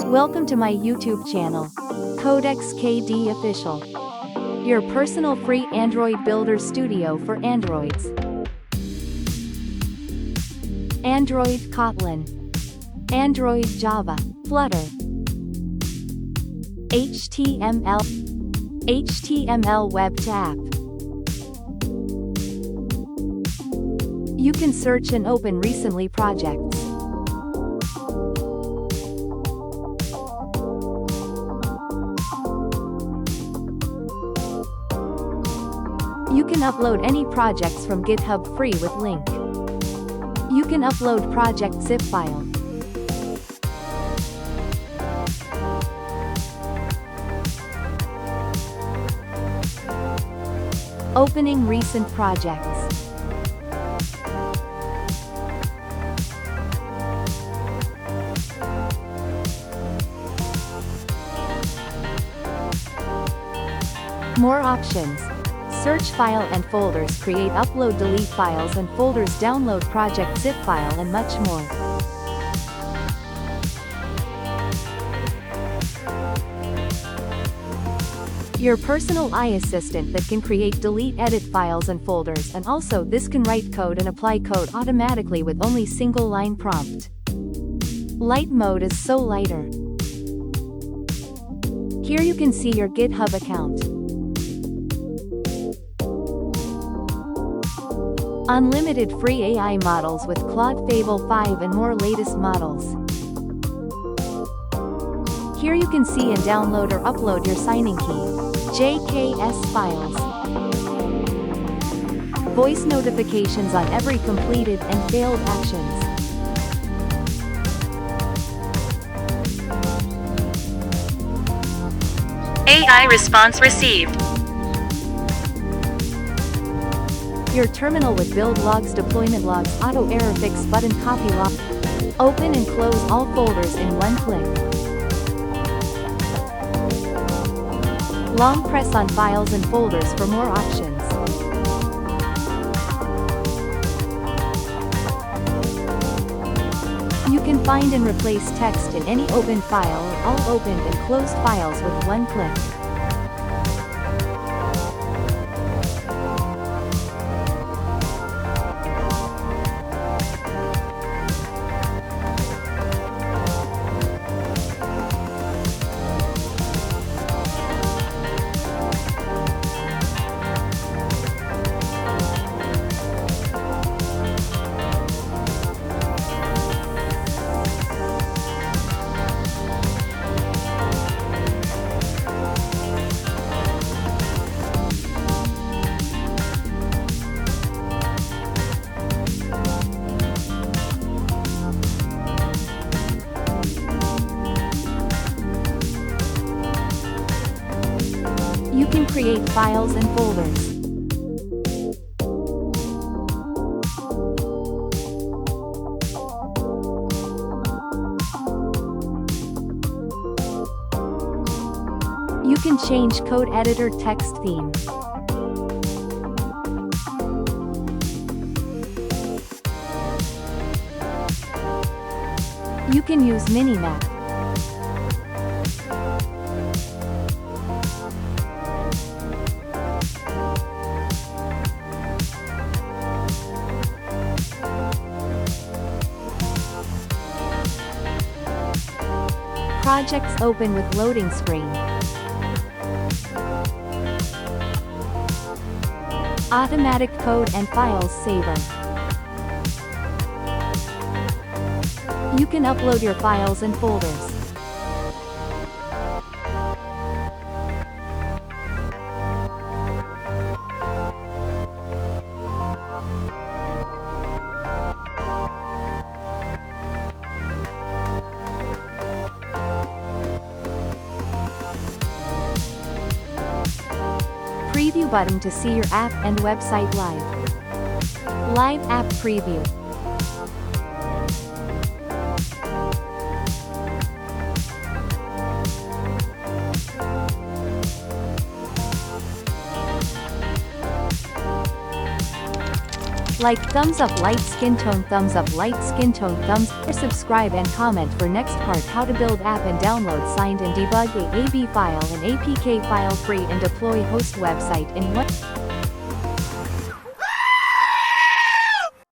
Welcome to my YouTube channel, Codex KD Official, your personal free Android builder studio for Androids. Android Kotlin, Android Java, Flutter, HTML web to app. You can search and open recently projects. You can upload any projects from GitHub free with link. You can upload project zip file. Opening recent projects. More options. Search file and folders, create, upload, delete files and folders, download project zip file and much more. Your personal AI assistant that can create, delete, edit files and folders, and also this can write code and apply code automatically with only single line prompt. Light mode is so lighter. Here you can see your GitHub account. Unlimited free AI models with Claude Fable 5 and more latest models. Here you can see and download or upload your signing key, JKS files. Voice notifications on every completed and failed actions. AI response received. Your terminal with build logs, deployment logs, auto error fix button, copy log. Open and close all folders in one click. Long press on files and folders for more options. You can find and replace text in any open file or all opened and closed files with one click. You can create files and folders. You can change code editor text theme. You can use Minimap. Projects open with loading screen. Automatic code and files saver. You can upload your files and folders. Preview button to see your app and website live. Live app preview. Like, thumbs up, light skin tone, thumbs up, light skin tone, thumbs up, subscribe and comment for next part how to build app and download signed and debug a AB file and APK file free and deploy host website in one.